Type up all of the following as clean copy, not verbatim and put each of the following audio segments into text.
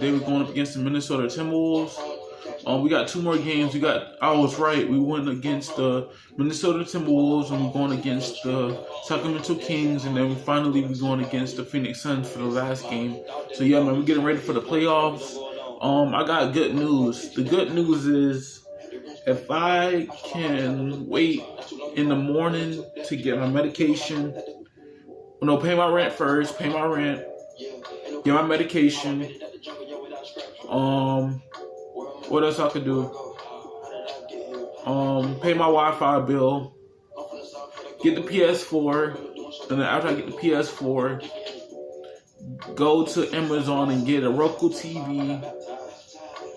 They were going up against the Minnesota Timberwolves. We got 2 more games. I was right. We went against the Minnesota Timberwolves, and we're going against the Sacramento Kings, and then finally we're going against the Phoenix Suns for the last game. So yeah, man, we're getting ready for the playoffs. I got good news. The good news is, if I can wait in the morning to get my medication, pay my rent first, get my medication. What else I could do? Pay my Wi-Fi bill, get the PS4, and then after I get the PS4, go to Amazon and get a Roku TV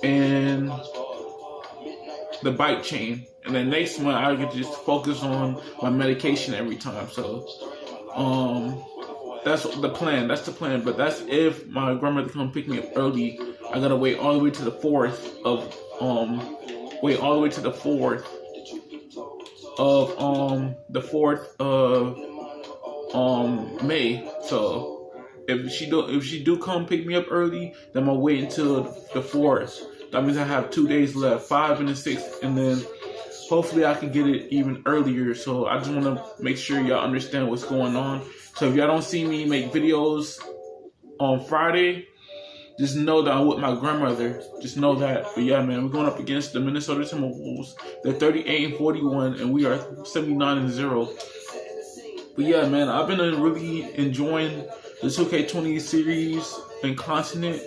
and the bike chain. And then next month I can just focus on my medication every time. So that's the plan. But that's if my grandmother come pick me up early. I gotta wait all the way to the 4th of May. So if she do come pick me up early, then I'll wait until the 4th. That means I have 2 days left, 5 and the 6th, and then hopefully I can get it even earlier. So I just want to make sure y'all understand what's going on. So if y'all don't see me make videos on Friday, just know that I'm with my grandmother. Just know that. But yeah, man, we're going up against the Minnesota Timberwolves. They're 38-41, and we are 79-0. But yeah, man, I've been really enjoying the 2K20 series and continent.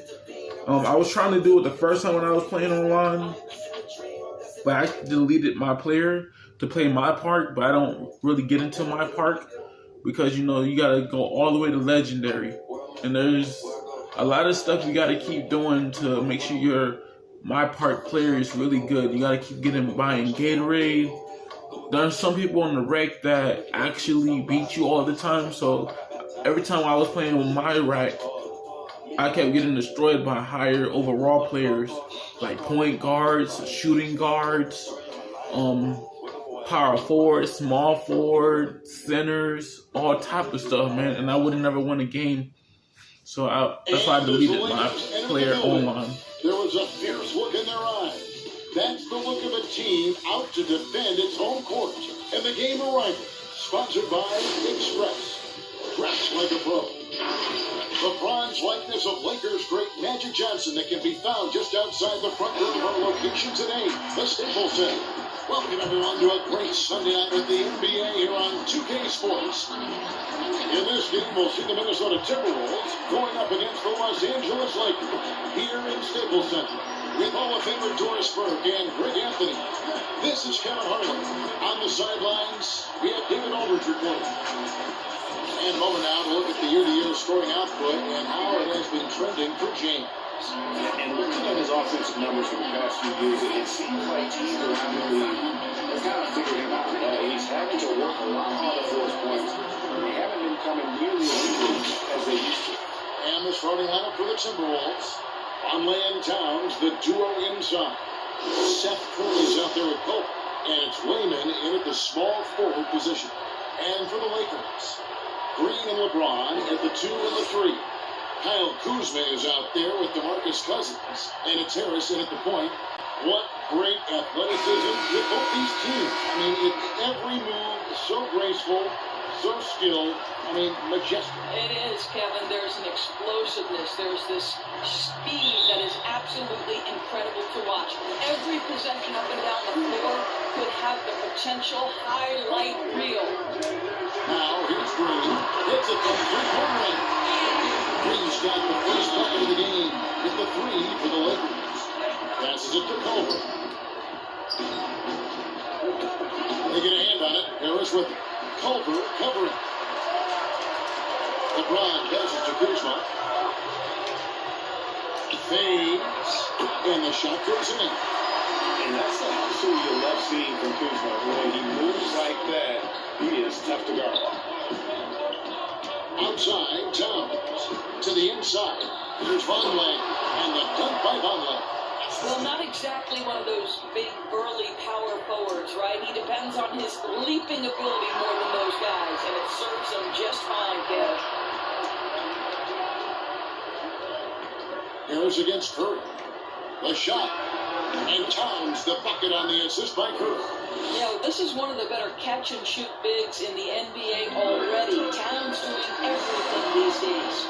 I was trying to do it the first time when I was playing online, but I deleted my player to play my park. But I don't really get into my park because, you gotta go all the way to legendary, and there's a lot of stuff you got to keep doing to make sure your My Park player is really good. You got to keep buying Gatorade. There's some people on the rec that actually beat you all the time. So every time I was playing with my rec, I kept getting destroyed by higher overall players, like point guards, shooting guards, power forward, small forward, centers, all type of stuff, man. And I would have never won a game. So that's why I deleted my player online. There was a fierce look in their eyes. That's the look of a team out to defend its home court. And the game arrival, sponsored by Express. Dress like a pro. The bronze likeness of Lakers great Magic Johnson that can be found just outside the front door of our location today, the Staples Center. Welcome everyone to a great Sunday night with the NBA here on 2K Sports. In this game, we'll see the Minnesota Timberwolves going up against the Los Angeles Lakers here in Staples Center with Hall of Famer Doris Burke and Greg Anthony. This is Kevin Harlan. On the sidelines, we have David Aldridge reporting. And a moment now to look at the year-to-year scoring output and how it has been trending for James. And looking at his offensive numbers for the past few years, it seems like teams around the league have kind of figured him out. He's having to work a lot harder for his points. They haven't been coming nearly as easily as they used to. And the starting lineup for the Timberwolves. Conley and Towns, the duo inside. Seth Curry's out there with Pope. And it's Wayman in at the small forward position. And for the Lakers, Green and LeBron at the 2 and the 3. Kyle Kuzma is out there with DeMarcus Cousins, and it's Harris in at the point. What great athleticism with both these teams. I mean, every move so graceful, so skilled, majestic. It is, Kevin. There's an explosiveness. There's this speed that is absolutely incredible to watch. Every possession up and down the floor could have the potential highlight reel. Now, here's Green. Hits it from three-point range. Green's got the first bucket of the game with the 3 for the Lakers. Passes it to Culver. They get a hand on it. Harris with it. Culver covering. LeBron does it to Kuzma. Fades. And the shot goes in. And that's the hustle you love seeing from Kuzma. When he moves like that, he is tough to guard. Outside, Towns. To the inside. Here's Vonleh. And the dunk by Vonleh. Well, not exactly one of those big, burly power forwards, right? He depends on his leaping ability more than those guys, and it serves him just fine, Kev. Harris against Curry. The shot. And Towns the bucket on the assist by Curry. You know, this is one of the better catch-and-shoot bigs in the NBA already. Towns doing everything these days.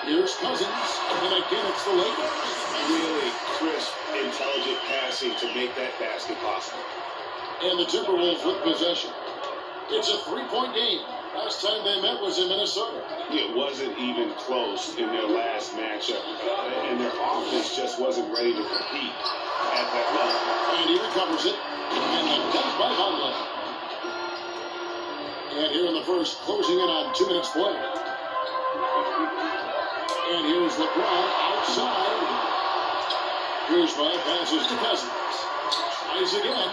Here's Cousins, and again it's the Lakers. Really crisp, intelligent passing to make that basket possible. And the Timberwolves with possession. It's a three-point game. Last time they met was in Minnesota. It wasn't even close in their last matchup, and their offense just wasn't ready to compete at that level. And he recovers it, and the dunk by Conley. And here in the first, closing in on 2 minutes play. And here's LeBron outside. Kuzma passes to Cousins. Tries again.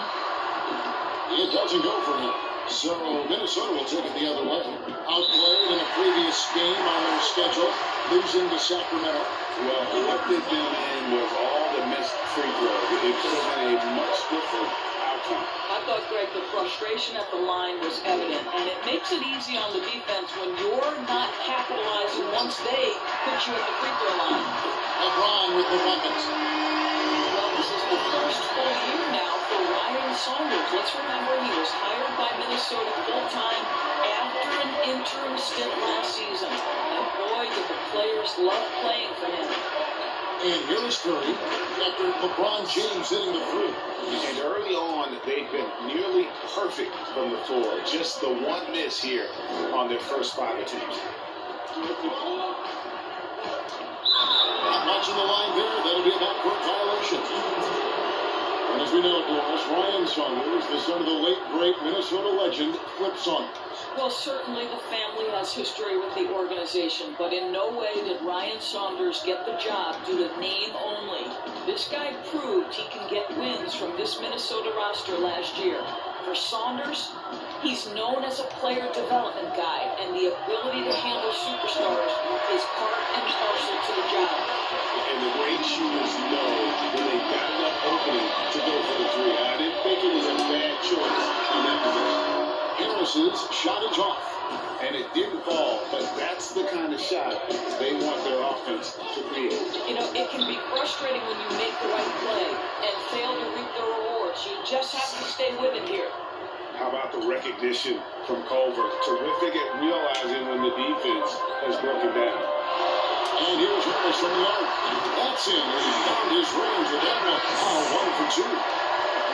It doesn't go for him. So Minnesota will take it the other way. Outplayed in a previous game on their schedule, losing to Sacramento. Well, what did them in was all the missed free throws. It could have been a much different outcome. I thought, Greg, the frustration at the line was evident, and it makes it easy on the defense when you're not capitalizing once they put you at the free throw line. LeBron with the buckets. Well, this is the first full year now for Ryan Saunders. Let's remember he was hired by Minnesota full-time after an interim stint last season. And boy, did the players love playing for him. And here is Curry after LeBron James hitting the three. And early on, they've been nearly perfect from the floor. Just the one miss here on their first 5 attempts. Not much in the line there. That'll be a backcourt violation. And as we know, Doris, Ryan Saunders, the son of the late, great Minnesota legend, Flip Saunders. Well, certainly the family has history with the organization, but in no way did Ryan Saunders get the job due to name only. This guy proved he can get wins from this Minnesota roster last year. For Saunders, he's known as a player development guy, and the ability to handle superstars is part and parcel to the job. And the great shooters know when they got enough opening to go for the three. I didn't think it was a bad choice in that position. Harris's shot is off. And it didn't fall, but that's the kind of shot they want their offense to create. You know, it can be frustrating when you make the right play and fail to reap the rewards. You just have to stay with it here. How about the recognition from Culver? Terrific at realizing when the defense has broken down. And here's Harris from the arc. That's in. He found his range with that one. Oh, 1 for 2.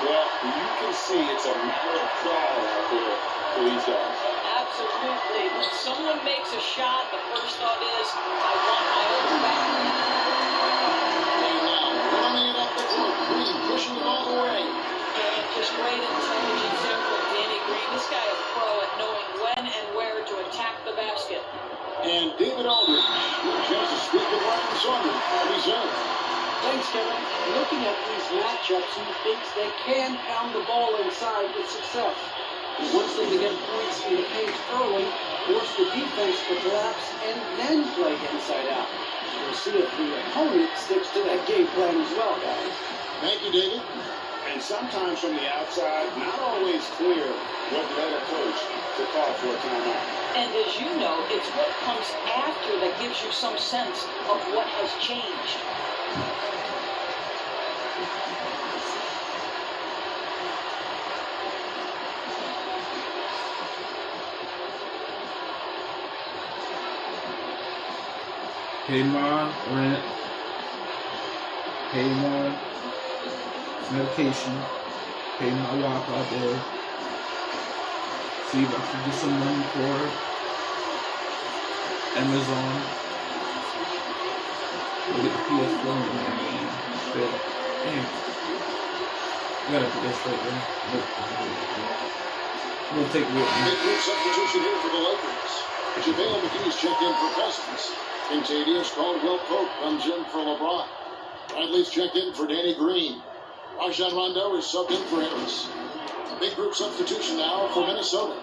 Well, you can see it's a matter of pride out there for these guys. Absolutely. When someone makes a shot, the first thought is, I want my own back. And now, running it up the court. Green pushing the ball away. And just great intelligence there from Danny Green. This guy is a pro at knowing when and where to attack the basket. And David Aldridge with a chance to speak with Ryan Saunders. He's in. Thanks, Kevin. Looking at these matchups, he thinks they can pound the ball inside with success. He wants them to get points in the paint early, force the defense to collapse, and then play inside out. We'll see if the opponent sticks to that game plan as well, guys. Thank you, David. And sometimes from the outside, not always clear what led a coach to call for a timeout. And as you know, it's what comes after that gives you some sense of what has changed. Pay my rent. Pay my medication. Pay my Wi-Fi bill. See if I can get some money for Amazon. We'll get the PS4 in there, man. Shit. Damn. I gotta put that straight there. Nope. I'm gonna take it with me. Big substitution here for the Lakers. JaVale McGee's checked in for Cousins. Contagious Caldwell-Pope comes in for LeBron. Bradley's checked in for Danny Green. Rajon Rondo is subbed in for Harris. Big group substitution now for Minnesota.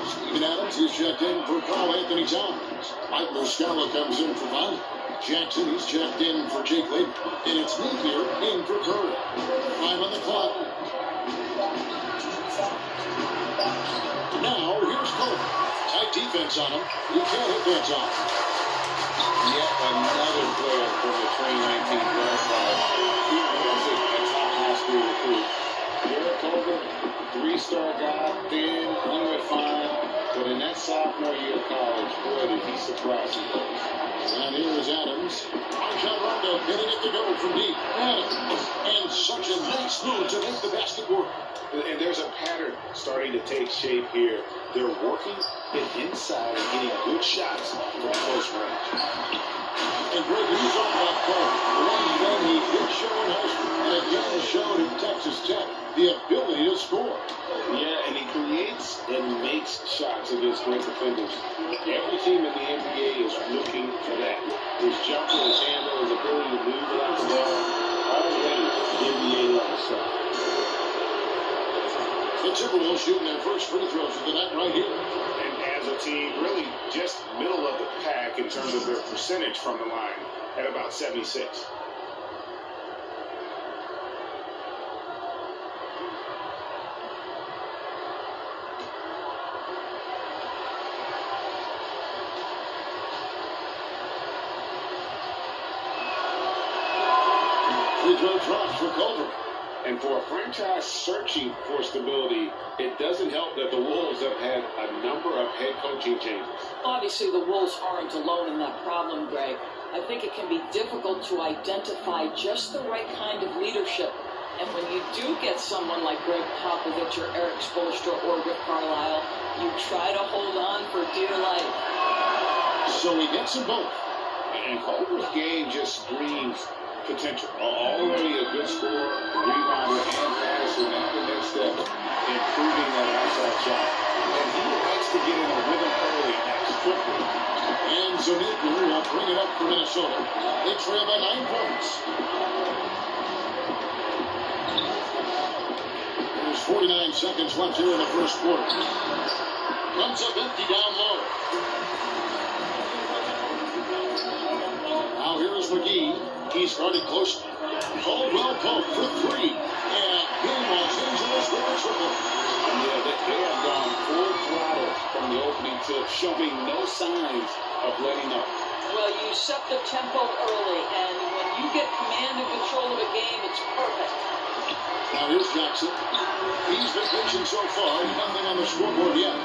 Steven Adams is checked in for Karl Anthony Towns. Mike Muscala comes in for Vonleh. Jackson is checked in for Jake Layton. And it's Napier in for Curry. 5 on the clock. Now, here's Culver. Tight defense on him. He can't hit that off. Yet another player from the 2019 draft class. He was a top high school recruit. Derek Coker, three-star guy, thin, unit fine, but in that sophomore year of college, boy, did he surprise some folks. And here is Adams. Arjon Rondo getting it to go from deep. Adams. And such a nice move to make the basket work. And there's a pattern starting to take shape here. They're working it inside and getting good shots from close range. And Greg, when you talk about Cole, one thing he did show in high school, and again showed in Texas Tech, the ability to score. Yeah, and he creates and makes shots against great defenders. Every team in the NBA is looking for that. His jumper, his handle, his ability to move without the ball, already NBA level stuff. The Timberwolves shooting their first free throws of the night right here. And as a team, really just middle of the pack in terms of their percentage from the line at about 76. Free throw drops for Culver. And for a franchise searching for stability, it doesn't help that the Wolves have had a number of head coaching changes. Obviously, the Wolves aren't alone in that problem, Greg. I think it can be difficult to identify just the right kind of leadership. And when you do get someone like Greg Popovich or Eric Spoelstra or Rick Carlisle, you try to hold on for dear life. So he gets them both. And Culver's game just screams potential. Already a good scorer, rebounder, and passer. Now the next step, improving that outside shot. And he likes to get in a rhythm early. That's tricky. And Zuniga will bring it up for Minnesota. They trail by 9 points. There's 49 seconds left here in the first quarter. Runs up empty down low. Now here is McGee. He's guarded close. Caldwell Pope for three. And in Los Angeles with the triple. Yeah, they have gone full throttle from the opening tip, showing no signs of letting up. Well, you set the tempo early, and when you get command and control of a game, it's perfect. Now here's Jackson. He's been pitching so far. Nothing on the scoreboard yet.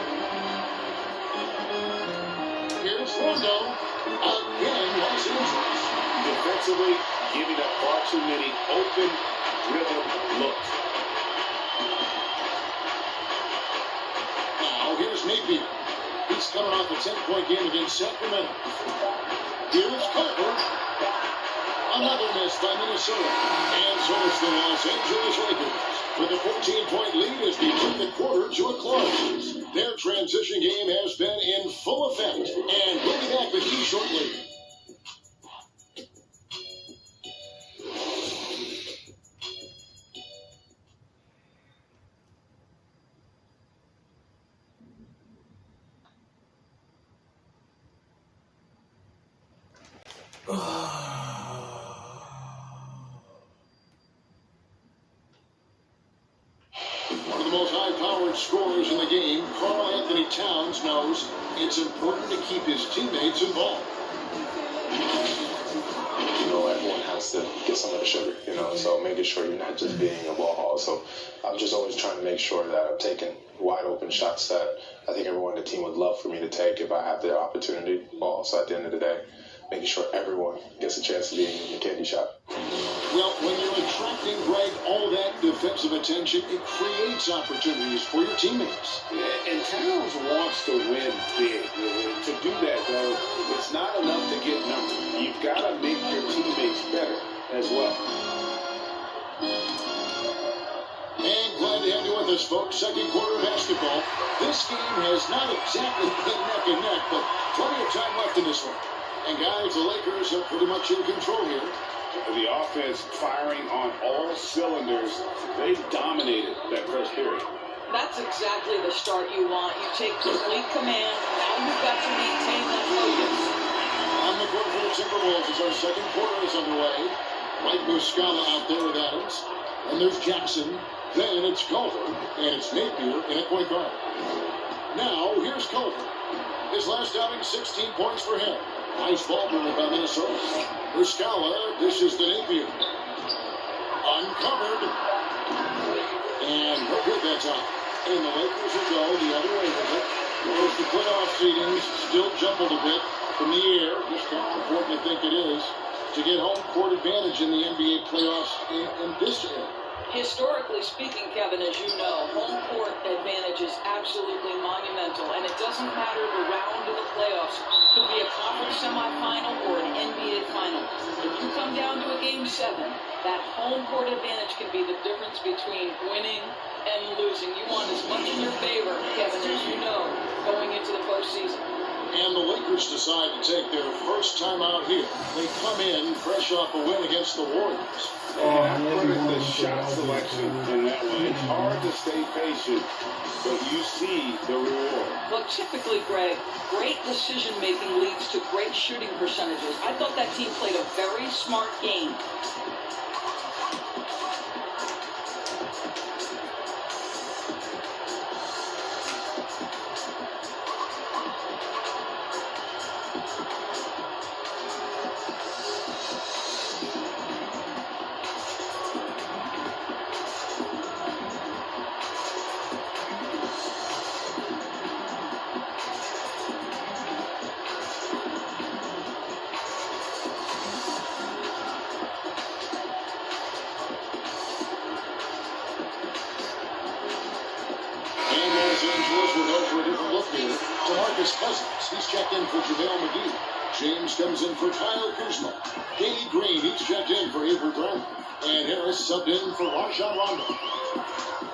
Here's Rondo. Again, Los Angeles. Defensively, giving up far too many open rhythm looks. Now here's Napier. He's coming off a 10-point game against Sacramento. Here's Carter. Another miss by Minnesota. And so it's the Los Angeles Lakers with a 14-point lead as they bring the quarter to a close. Their transition game has been in full effect. And we'll be back with you shortly. One of the most high-powered scorers in the game, Karl Anthony Towns, knows it's important to keep his teammates involved. You know, everyone has to get some of the sugar, you know, so making sure you're not just being a ball hog. So I'm just always trying to make sure that I'm taking wide open shots that I think everyone on the team would love for me to take if I have the opportunity. Also, at the end of the day, making sure everyone gets a chance to be in the candy shop. Well, when you're attracting, Greg, all that defensive attention, it creates opportunities for your teammates. And Towns wants to win big. To do that, though, it's not enough to get numbers. You've got to make your teammates better as well. And glad to have you with us, folks. Second quarter basketball. This game has not exactly been neck and neck, but plenty of time left in this one. And guys, the Lakers are pretty much in control here. The offense firing on all cylinders. They dominated that first period. That's exactly the start you want. You take complete command. Now you've got to maintain that focus. On the court for the Timberwolves as our second quarter is underway. Mike Muscala out there with Adams. And there's Jackson. Then it's Culver. And it's Napier in at point guard. Now, here's Culver. His last outing, 16 points for him. Nice ball movement by Minnesota. Muscala dishes to Napier. Uncovered. And no good that time. And the Lakers will go the other way with it. Whereas the playoff seedings still jumbled a bit from the air. Just how important I think it is to get home court advantage in the NBA playoffs in this year. Historically speaking, Kevin, as you know, home court advantage is absolutely monumental, and it doesn't matter the round of the playoffs. It could be a conference semifinal or an NBA final. If you come down to a Game 7, that home court advantage can be the difference between winning and losing. You want as much in your favor, Kevin, as you know, going into the postseason. And the Lakers decide to take their first time out here. They come in fresh off a win against the Warriors. And I put the shot selection in that way. It's hard to stay patient, but you see the reward. But typically, Greg, great decision-making leads to great shooting percentages. I thought that team played a very smart game. He's checked in for JaVale McGee. James comes in for Kyle Kuzma. Danny Green, he's checked in for Avery Bradley. And Harris subbed in for Rajon Rondo.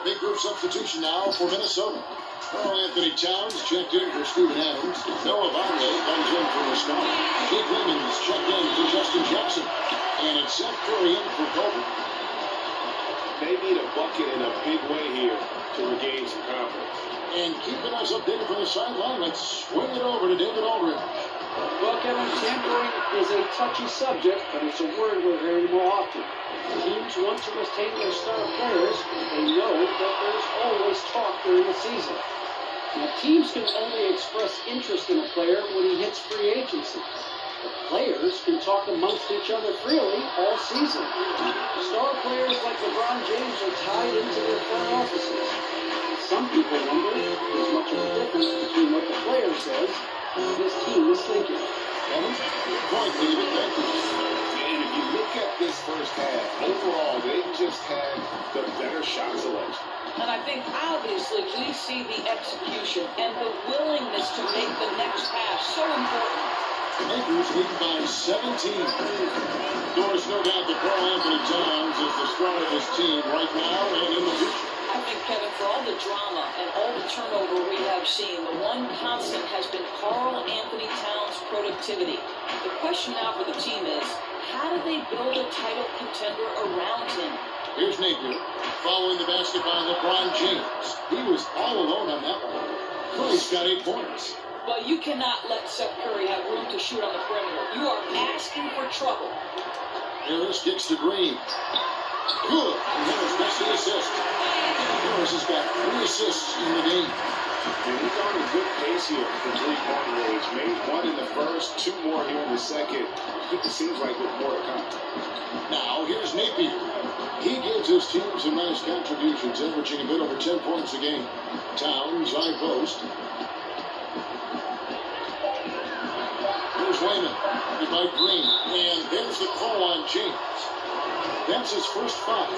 Big group substitution now for Minnesota. Karl Anthony Towns checked in for Steven Adams. Noah Vonleh comes in for Muscala. Jake Lemons checked in for Justin Jackson. And it's Seth Curry in for Kobe. They need a bucket in a big way here to regain some confidence. And keeping us updated from the sideline, let's swing it over to David Aldridge. Well, Kevin, tampering is a touchy subject, but it's a word we're hearing more often. Teams want to retain their star players, but they know that there's always talk during the season. Now, teams can only express interest in a player when he hits free agency. But players can talk amongst each other freely all season. Star players like LeBron James are tied into their front offices. Some people wonder if there's much of a difference between what the player says and what his team is thinking. Good point, David. Thank you. And if you look at this first half, overall, they just had the better shot selection. And I think, obviously, we see the execution and the willingness to make the next pass so important. The Lakers lead by 17. There's no doubt that Karl Anthony Towns is the star of his team right now and in the future. I think, Kevin, for all the drama and all the turnover we have seen, the one constant has been Karl Anthony Towns' productivity. The question now for the team is, how do they build a title contender around him? Here's Napier following the basket by LeBron James. He was all alone on that one. Curry's got 8 points. Well, you cannot let Seth Curry have room to shoot on the perimeter. You are asking for trouble. Harris kicks to Green. Good. And Harris gets the assist. Harris has got 3 assists in the game. And he's on a good pace here from three-point range. Made 1 in the first, 2 more here in the second. It seems like with more to come. Now, here's Napier. He gives his team some nice contributions, averaging a bit over 10 points a game. Towns, high post. Here's Wayman. Hit by Green. And there's the call on James. That's his first 5.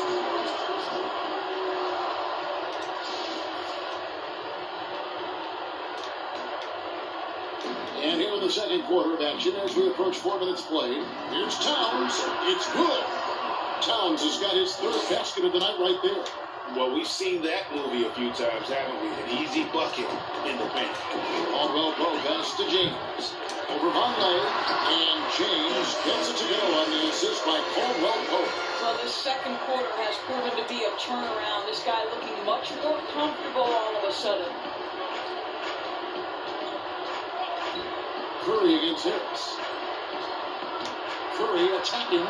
And here in the second quarter of action, as we approach 4 minutes played, here's Towns. It's good. Towns has got his 3rd basket of the night right there. Well, we've seen that movie a few times, haven't we? An easy bucket in the paint. Caldwell Pope pass to James. Over Vonleh, and James gets it to go on the assist by Caldwell Pope. Well, this second quarter has proven to be a turnaround. This guy looking much more comfortable all of a sudden. Curry against Harris. Curry attacking.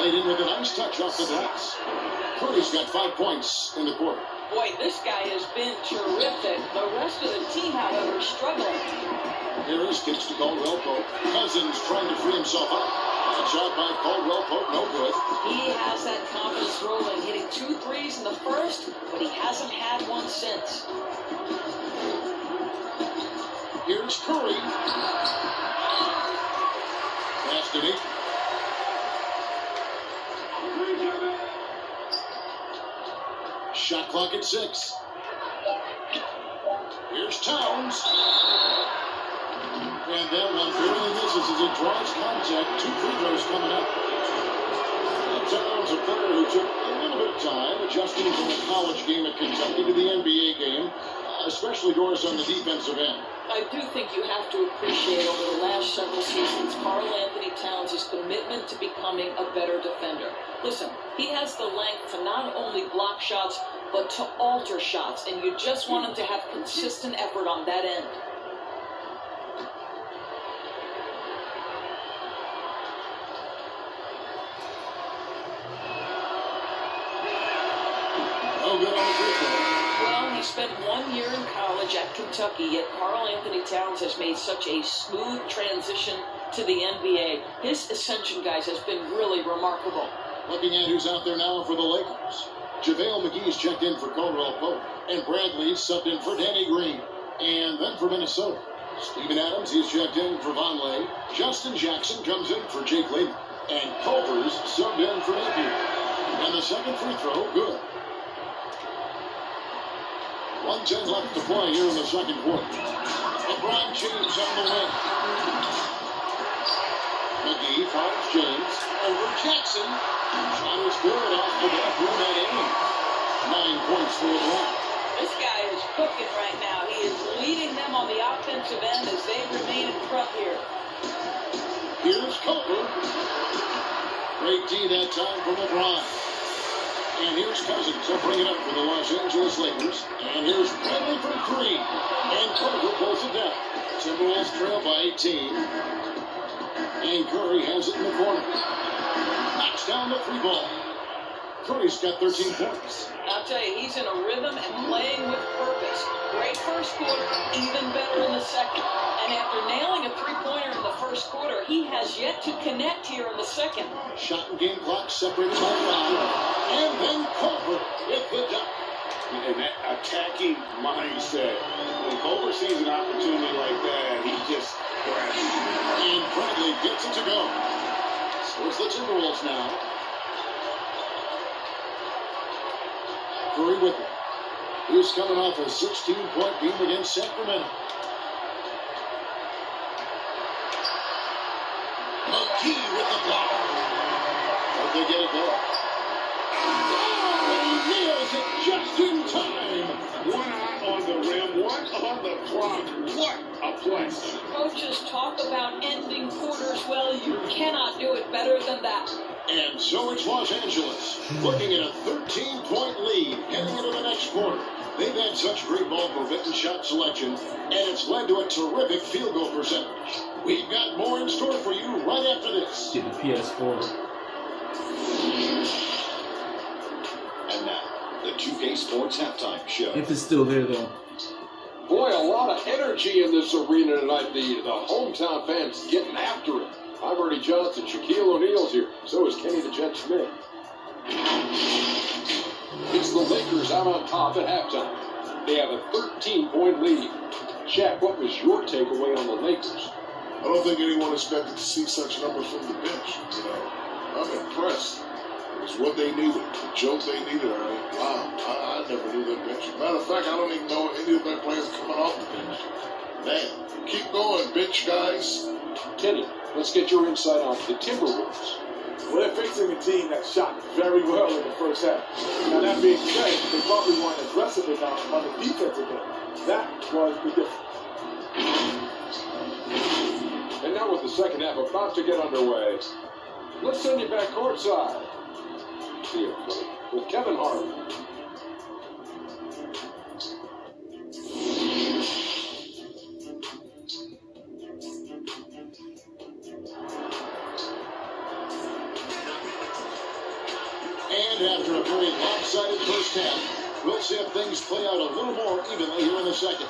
Laid in with a nice touch off the glass. Curry's got 5 points in the quarter. Boy, this guy has been terrific. The rest of the team, however, is struggling. Here is kicks to Caldwell Pope. Cousins trying to free himself up. That shot by Caldwell Pope, no good. He has that confidence rolling, hitting 2 threes in the first, but he hasn't had one since. Here's Curry. Pass to Nate. Shot clock at 6. Here's Towns. And that one barely misses as it draws contact. 2 free throws coming up. Towns, a player who took a little bit of time adjusting from the college game at Kentucky to the NBA game, especially Doris on the defensive end. I do think you have to appreciate over the last several seasons Karl Anthony Towns' commitment to becoming a better defender. Listen, he has the length to not only block shots, but to alter shots, and you just want him to have consistent effort on that end. No good on the free throw. Well, he spent 1 year in college at Kentucky, yet Karl Anthony Towns has made such a smooth transition to the NBA. His ascension, guys, has been really remarkable. Looking at who's out there now for the Lakers. JaVale McGee's checked in for Caldwell Pope. And Bradley's subbed in for Danny Green. And then for Minnesota, Steven Adams, he's checked in for Vonleh. Justin Jackson comes in for Jake Layman. And Culver's subbed in for Napier. And the second free throw, good. 1:10 left to play here in the second quarter. LeBron James on the wing. McGee finds James. Over Jackson. Shot is good off the back rim at aim. 9 points for LeBron. This guy is cooking right now. He is leading them on the offensive end as they remain in front here. Here's Culver. Great D that time for LeBron. And here's Cousins. He'll bring it up for the Los Angeles Lakers. And here's Bradley for 3. And Culver pulls it down. Timberwolves trail by 18. And Curry has it in the corner. Knocks down the free ball. Curry's got 13 points. I'll tell you, he's in a rhythm and playing with purpose. Great first quarter, even better in the second. And after nailing a three-pointer in the first quarter, he has yet to connect here in the second. Shot and game clock separated by 5. And then Culver with the dunk. And that attacking mindset. When Culver sees an opportunity like that, he just grabs it. And Bradley gets it to go. So it's the Timberwolves now. Curry with it. He's coming off a 16-point game against Sacramento. McGee with the block. But they get it there. And he nails it just in time. One eye on the rim, one on the clock. What a play. Coaches talk about ending quarters. Well, you cannot do it better than that. And so it's Los Angeles, looking at a 13-point lead heading into the next quarter. They've had such great ball movement and shot selection, and it's led to a terrific field goal percentage. We've got more in store for you right after this. Get the PS4. And now, the 2K Sports Halftime Show. If it's still there, though. Boy, a lot of energy in this arena tonight. The hometown fans getting after it. I'm Ernie Johnson. Shaquille O'Neal's here. So is Kenny the Jet Smith. It's the Lakers out on top at halftime. They have a 13-point lead. Shaq, what was your takeaway on the Lakers? I don't think anyone expected to see such numbers from the bench. You know, I'm impressed. It was what they needed, the joke they needed. I mean, wow, I never knew that bench. Matter of fact, I don't even know any of their players coming off the bench. Man, keep going, bench guys. Kenny, let's get your insight on the Timberwolves. Well, they're facing a team that shot very well in the first half. Now, that being said, they probably weren't aggressive enough on the defensive end. That was the difference. And now with the second half about to get underway, let's send you back courtside. Here, with Kevin Hart. And after a very lopsided first half, we'll see if things play out a little more evenly here in the second.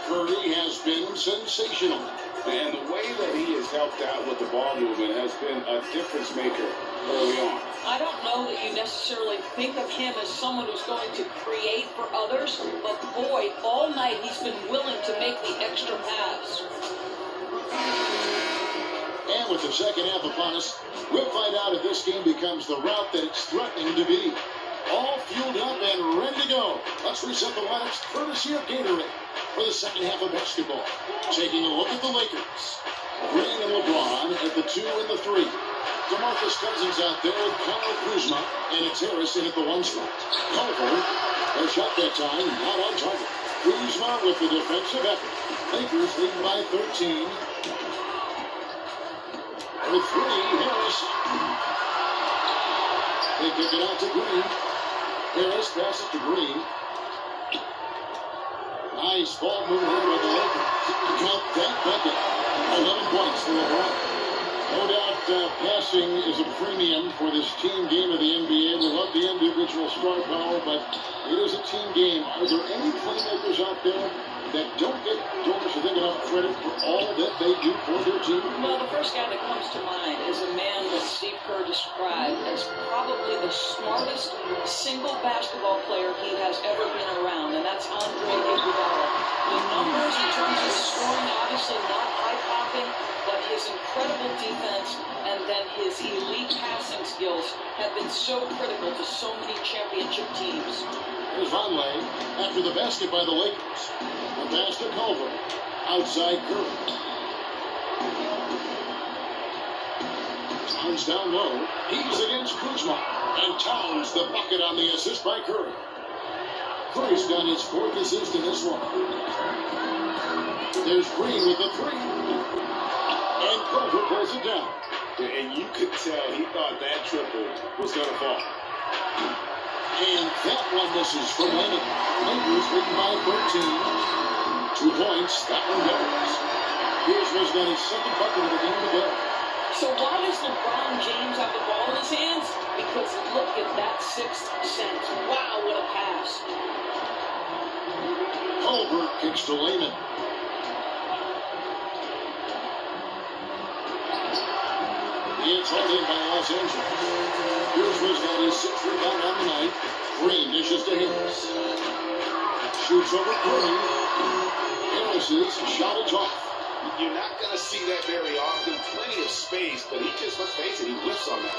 Curry has been sensational. And the way that he has helped out with the ball movement has been a difference maker early on. I don't know that you necessarily think of him as someone who's going to create for others, but boy, all night he's been willing to make the extra pass. And with the second half upon us, we'll find out if this game becomes the route that it's threatening to be. All fueled up and ready to go. Let's reset the lineups courtesy of Gatorade for the second half of basketball. Taking a look at the Lakers. Green and LeBron at the 2 and the 3. DeMarcus Cousins out there with Kyle Kuzma, and it's Harris in at the 1 spot. Culver, no shot that time, not on target. Kuzma with the defensive effort. Lakers leading by 13. With 3, Harris. They kick it out to Green. Harris passes to Green. Nice ball movement here by the Lakers. Count that bucket. 11 points for LeBron. No doubt passing is a premium for this team game of the NBA. We love the individual star power, but it is a team game. Are there any playmakers out there that don't get enough credit for all that they do for their team? Well, the first guy that comes to mind is a man that Steve Kerr described as probably the smartest single basketball player he has ever been around, and that's Andre Iguodala. The numbers in terms of scoring, obviously not eye-popping, but his incredible defense and then his elite passing skills have been so critical to so many championship teams. Here's Vonleh after the basket by the Lakers. The pass to Culver. Outside Curry. Towns down low. He's against Kuzma. And Towns the bucket on the assist by Curry. Curry's got his 4th assist in this one. There's Green with the 3. And Culver pulls it down. And you could tell he thought that triple was going to fall. And that one misses from Leonard. Lakers leading by 13. 2 points. That one goes. Kuzma's got his 2nd bucket of the game to go. So why does LeBron James have the ball in his hands? Because look at that 6th sense. Wow, what a pass. Culver kicks to Lehman. It's held in by Los Angeles. Kuzma's got his 6th rebound on the night. Green dishes to Harris. Shoots over Curry. Harris's shot is off. You're not going to see that very often. Plenty of space, but he just, let's face it, he whiffs on that.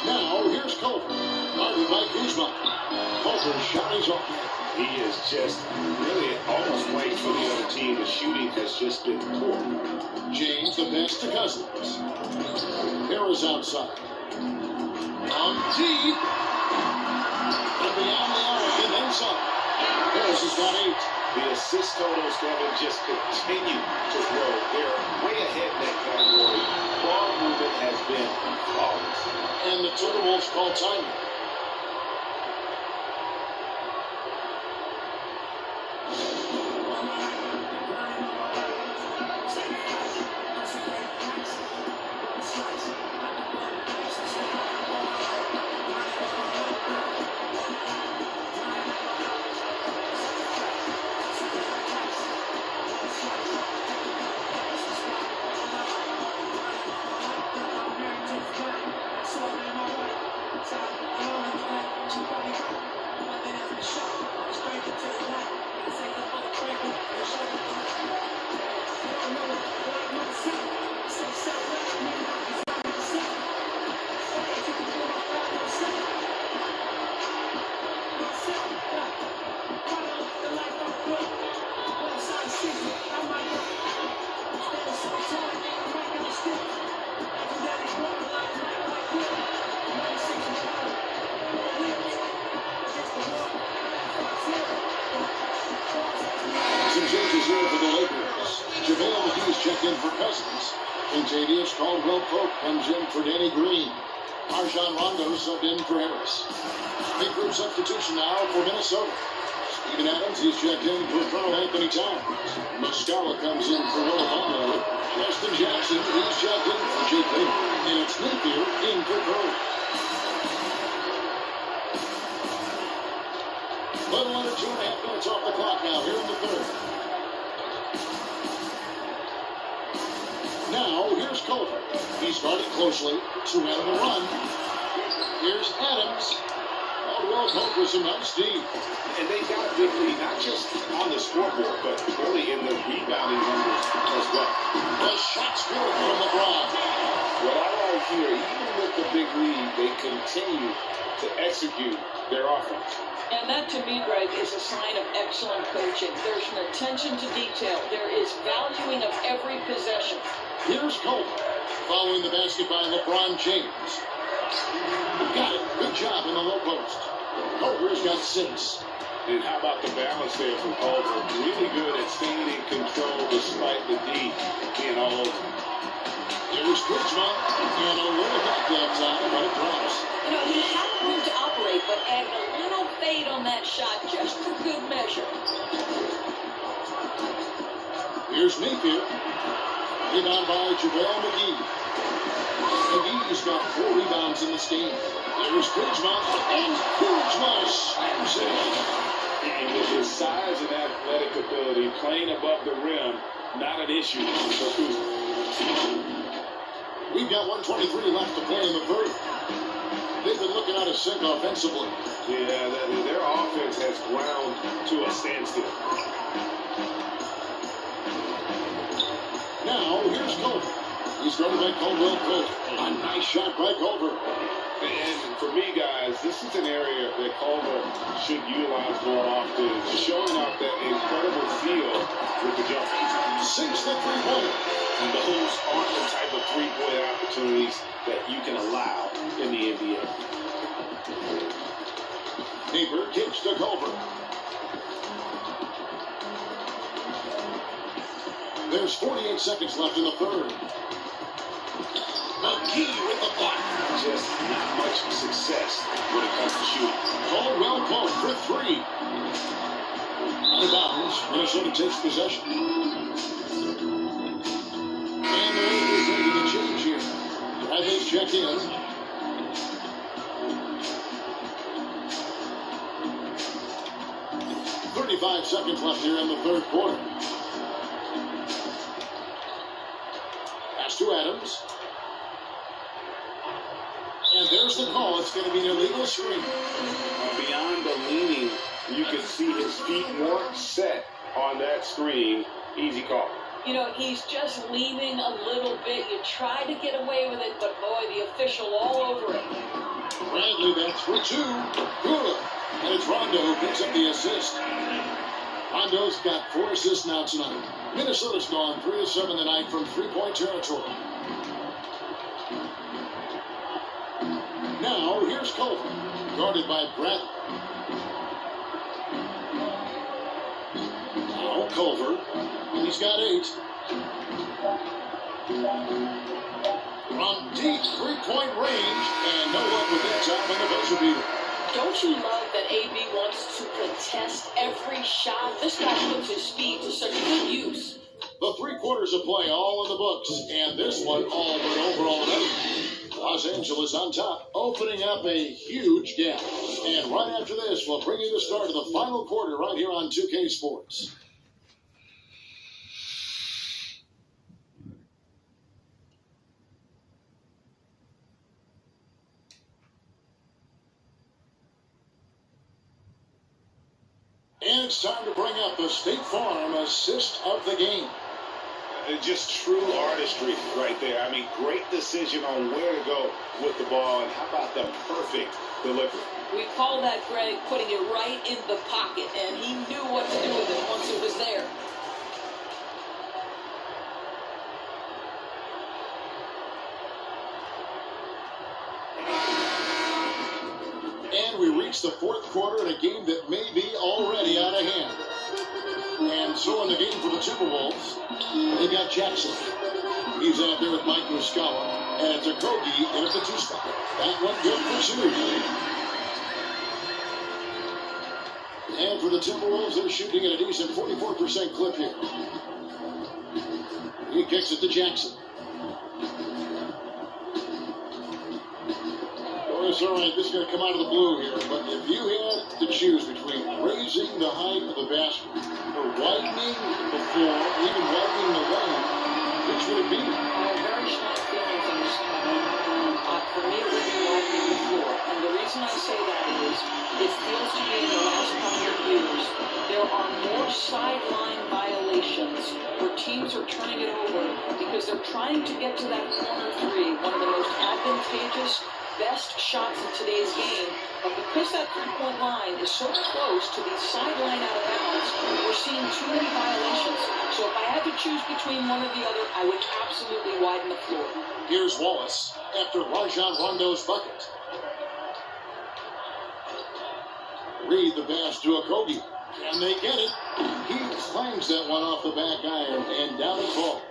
Now, here's Culver. Guarded by Kuzma. Culver's shot is off. He is just really almost playing for the other team. The shooting has just been poor. James the pass to Cousins. Harris outside. On deep. And beyond the arc and then some. Harris has got 8. The assist totals, Kevin, just continue to grow. They're way ahead in that category. Ball movement has been flawless. And the Timberwolves call timeout. For Cousins. Contagious Caldwell Pope comes in for Danny Green. Rajon Rondo subbed in for Harris. Big group substitution now for Minnesota. Steven Adams, he's checked in for Colonel Anthony Towns. Muscala comes in for Will Vonleh. Preston Jackson, he's checked in for Jake Lee. And it's Napier for Curry. Little under 2.5 minutes off the clock now here in the third. Now, here's Culver. He's guarded closely. Two out of the run. Here's Adams. Caldwell Pope with some nice D. And they got a big lead, not just on the scoreboard, but really in the rebounding numbers as well. The shot's good from LeBron. What I like here, even with the big lead, they continue to execute their offense. And that, to me, Greg, is a sign of excellent coaching. There's an attention to detail. There is valuing of every possession. Here's Culver. Following the basket by LeBron James. Got it. Good job in the low post. Culver's got 6. And how about the balance there from Culver? Really good at staying in control despite the D being all over. Here's Kuzma. And a little back that time, but it drops. You know, he had room to operate, but added a little fade on that shot just for good measure. Here's Napier. Rebound by JaVale McGee. McGee's got 4 rebounds in this game. Here's Kuzma. And Kuzma slams it. And with his size and athletic ability, playing above the rim, not an issue for Kuzma. We've got 1:23 left to play in the third. They've been looking out of sync offensively. Yeah, their offense has ground to a standstill. Now, here's Culver. He's guarded by Caldwell Pope. A nice shot by Culver. And for me, guys, this is an area that Culver should utilize more often, showing off that incredible feel with the jump. Sinks the three-pointer. And those aren't the type of three-point opportunities that you can allow in the NBA. Neighbor kicks to Culver. There's 48 seconds left in the third. McGee with the block. Just not much success when it comes to shooting. Caldwell Pope for 3. Out of bounds. Minnesota takes possession. And the league is making a change here. Bradley's checked in. .35 seconds left here in the third quarter. Pass to Adams. And there's the call. It's going to be an illegal screen. Beyond the leaning, you can see his feet weren't set on that screen. Easy call. You know, he's just leaning a little bit. You try to get away with it, but boy, the official all over it. Bradley, that's for 2. Good. And it's Rondo who picks up the assist. Rondo's got 4 assists now tonight. Minnesota's gone 3 of 7 tonight from three-point territory. Now, here's Culver, guarded by Bradley. Now, Culver, he's got 8. From deep three-point range, and no luck with that time on the buzzer beater. Don't you love that AB wants to contest every shot? This guy puts his speed to such good use. The 3 quarters of play all in the books, and this one all but over already. Los Angeles on top, opening up a huge gap. And right after this, we'll bring you the start of the final quarter right here on 2K Sports. And it's time to bring up the State Farm assist of the game. Just true artistry right there. I mean, great decision on where to go with the ball, and how about the perfect delivery? We call that, Greg, putting it right in the pocket, and he knew what to do with it once it was there. And we reach the fourth quarter in a game that may be already out of hand. And so in the game for the Timberwolves, they got Jackson. He's out there with Mike Muscala. And it's a Kogi in at the 2 spot. That one good for 2. And for the Timberwolves, they're shooting at a decent 44% clip here. He kicks it to Jackson. Travis, all right, this is going to come out of the blue here, but if you had to choose between raising the height of the basket or widening the floor, or even widening the lane, which would it be? I have very strong feelings on this, Kevin. For me, it would be widening the floor. And the reason I say that is, it feels to me in the last couple of years, there are more sideline violations where teams are turning it over because they're trying to get to that corner three, one of the most advantageous, best shots in today's game. But because that three-point line is so close to the sideline out of bounds, we're seeing too many violations. So if I had to choose between one or the other, I would absolutely widen the floor. Here's Wallace after Rajon Rondo's bucket. Reed the pass to Okogie, and they get it. He clangs that one off the back iron, and down it falls.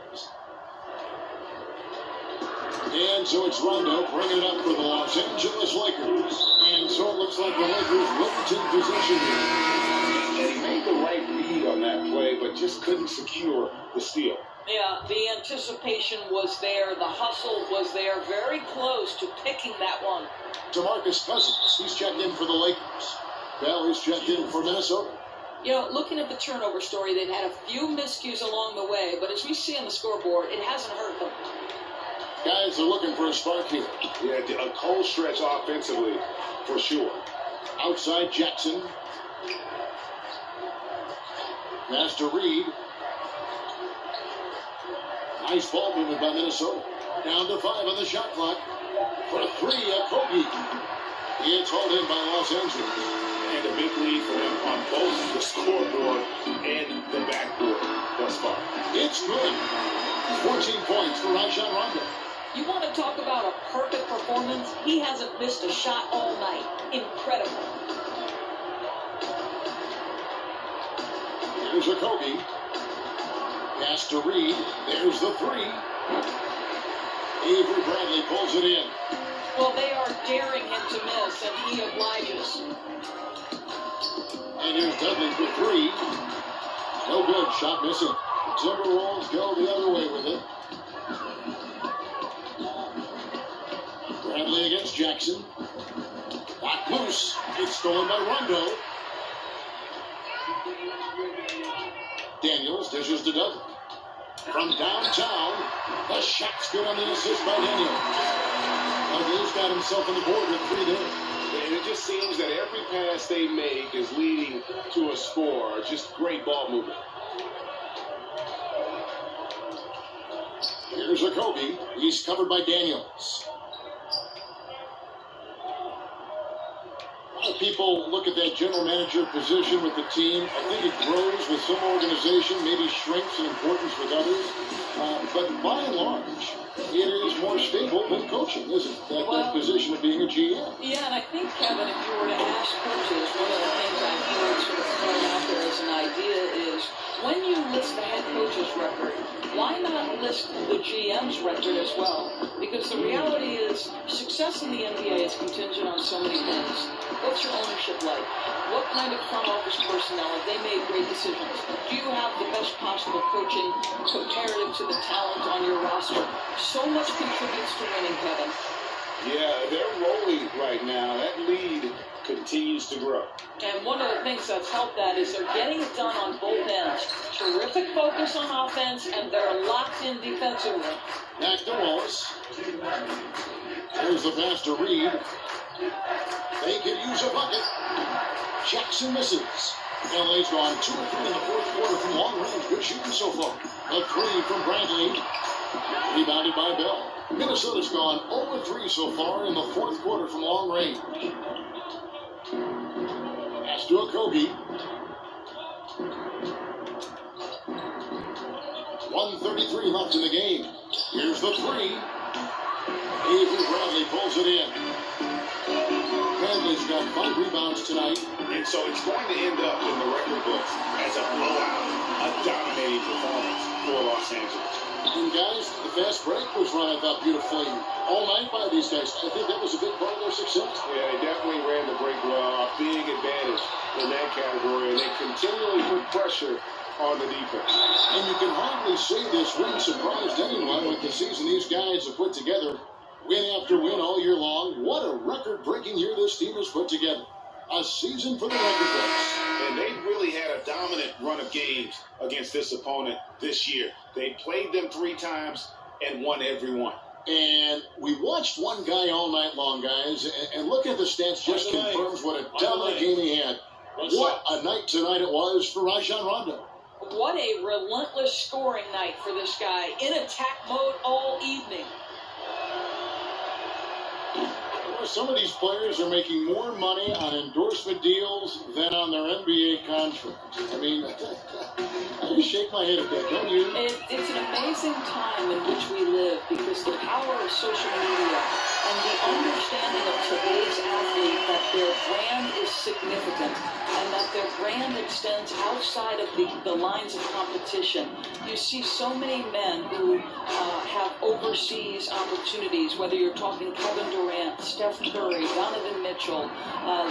And so it's Rondo bringing it up for the Los Angeles Lakers. And so it looks like the Lakers will take possession here. And he made the right read on that play, but just couldn't secure the steal. Yeah, the anticipation was there. The hustle was there. Very close to picking that one. DeMarcus Cousins, he's checked in for the Lakers. Bell is checked in for Minnesota. You know, looking at the turnover story, they've had a few miscues along the way, but as we see on the scoreboard, it hasn't hurt them. Guys are looking for a spark here. Yeah, a cold stretch offensively, for sure. Outside Jackson. Pass to Reed. Nice ball movement by Minnesota. Down to 5 on the shot clock. For 3, Okogie. It's hauled in by Los Angeles. And a big lead for him on both the scoreboard and the backboard thus far. It's good. 14 points for Rajon Rondo. You want to talk about a perfect performance? He hasn't missed a shot all night. Incredible. Here's Okogie. Pass to Reed. There's the 3. Avery Bradley pulls it in. Well, they are daring him to miss, and he obliges. And here's Dudley for 3. No good. Shot missing. Timberwolves go the other way with it. Bradley against Jackson. Back loose. It's stolen by Rondo. Daniels dishes to Dudley. From downtown, the shot's good on the assist by Daniels. Dudley's got himself on the board with 3 there. And it just seems that every pass they make is leading to a score. Just great ball movement. Here's Okogie. He's covered by Daniels. A lot of people look at that general manager position with the team. I think it grows with some organization, maybe shrinks in importance with others. But by and large, it is more stable than coaching, isn't it? That position of being a GM. Yeah, and I think, Kevin, if you were to ask coaches, one of the things I've heard sort of thrown out there as an idea is when you list the head coach's record, why not list the GM's record as well? Because the reality is success in the NBA is contingent on so many things. What's your ownership like? What kind of front office personnel have they made great decisions? Do you have the best possible coaching comparative to the talent on your roster? So much contributes to winning, Kevin. Yeah, they're rolling right now. That lead continues to grow. And one of the things that's helped that is they're getting it done on both ends. Terrific focus on offense, and they're locked in defensively. Back to Wallace. There's the pass to Reed. They could use a bucket. Jackson misses. LA's gone 2 or 3 in the 4th quarter from long range. Good shooting so far. A 3 from Bradley. Rebounded by Bell. Minnesota's gone 0 3 so far in the 4th quarter from long range. Pass to Okogie. 1:33 left in the game. Here's the 3. Avery Bradley pulls it in. Bradley's got 5 rebounds tonight. And so it's going to end up in the record books as a blowout, a dominating performance for Los Angeles. And guys, the fast break was run, I thought, beautifully all night by these guys. I think that was a big part of their success. Yeah, they definitely ran the break well. A big advantage in that category. And they continually put pressure on the defense. And you can hardly say this win surprised anyone with the season these guys have put together. Win after win all year long. What a record-breaking year this team has put together. A season for the record books. And they really had a dominant run of games against this opponent this year. They played them 3 times and won every one. And we watched one guy all night long, guys, and look at the stats, just confirms what a dominant game he had. What a night tonight it was for Rajon Rondo. What a relentless scoring night for this guy, in attack mode all evening. Some of these players are making more money on endorsement deals than on their NBA contracts. I mean, I just shake my head at that, don't you? It's an amazing time in which we live, because the power of social media and the understanding of today's athlete that their brand is significant and that their brand extends outside of the lines of competition. You see so many men who have overseas opportunities, whether you're talking Kevin Durant, Steph Curry, Donovan Mitchell.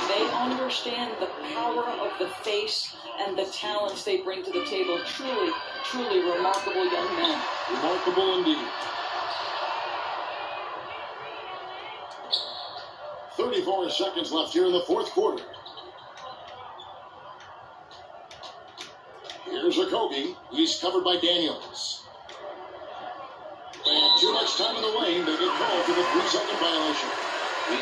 They understand the power of the face and the talents they bring to the table. Truly, truly remarkable young men. Remarkable indeed. 34 seconds left here in the fourth quarter. Here's Okogie. He's covered by Daniels. And too much time in the lane. They get called for the 3-second violation.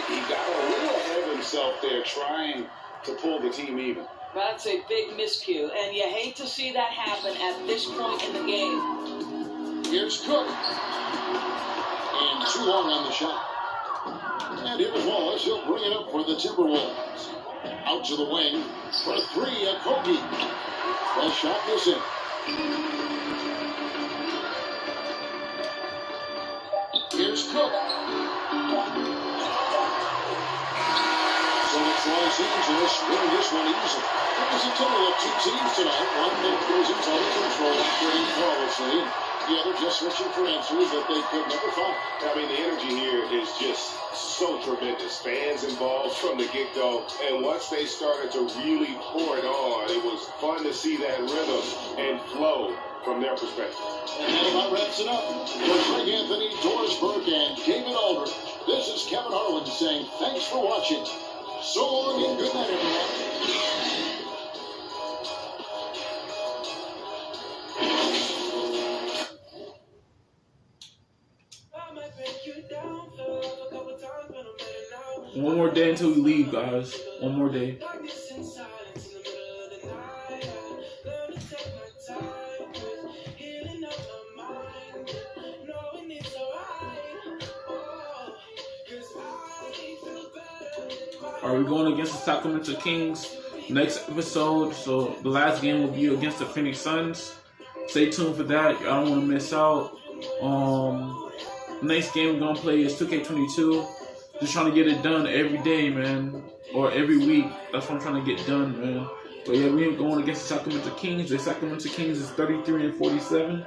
He got a little ahead of himself there, trying to pull the team even. That's a big miscue, and you hate to see that happen at this point in the game. Here's Cook. And too long on the shot. And here's Wallace. He'll bring it up for the Timberwolves. Out to the wing for 3, Okogie. The shot missing. Here's Cook. So it's Los Angeles winning this one easy. It was a total of 2 teams tonight. One that goes in total control, playing flawlessly. The other just searching for answers that they could never find. I mean, the energy here is just so tremendous. Fans involved from the get-go. And once they started to really pour it on, it was fun to see that rhythm and flow from their perspective. And that about wraps it up. For Greg Anthony, Doris Burke, and David Aldridge, this is Kevin Harlan saying thanks for watching. So long and good night, everyone. One more day until we leave, guys. One more day. Are we going against the Sacramento Kings next episode? So the last game will be against the Phoenix Suns. Stay tuned for that. I don't want to miss out. Next game we're gonna play is 2K22. Just trying to get it done every day, man, or every week. That's what I'm trying to get done, man. But yeah, we ain't going against the Sacramento Kings. The Sacramento Kings is 33-47.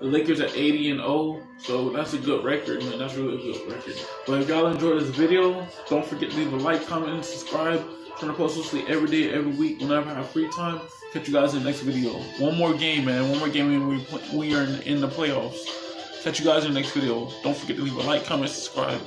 The Lakers are 80-0, so that's a good record, man. That's really a good record. But if y'all enjoyed this video, don't forget to leave a like, comment, and subscribe. Trying to post mostly every day, every week, whenever I have free time. Catch you guys in the next video. One more game, man. One more game when we are in the playoffs. Catch you guys in the next video. Don't forget to leave a like, comment, subscribe.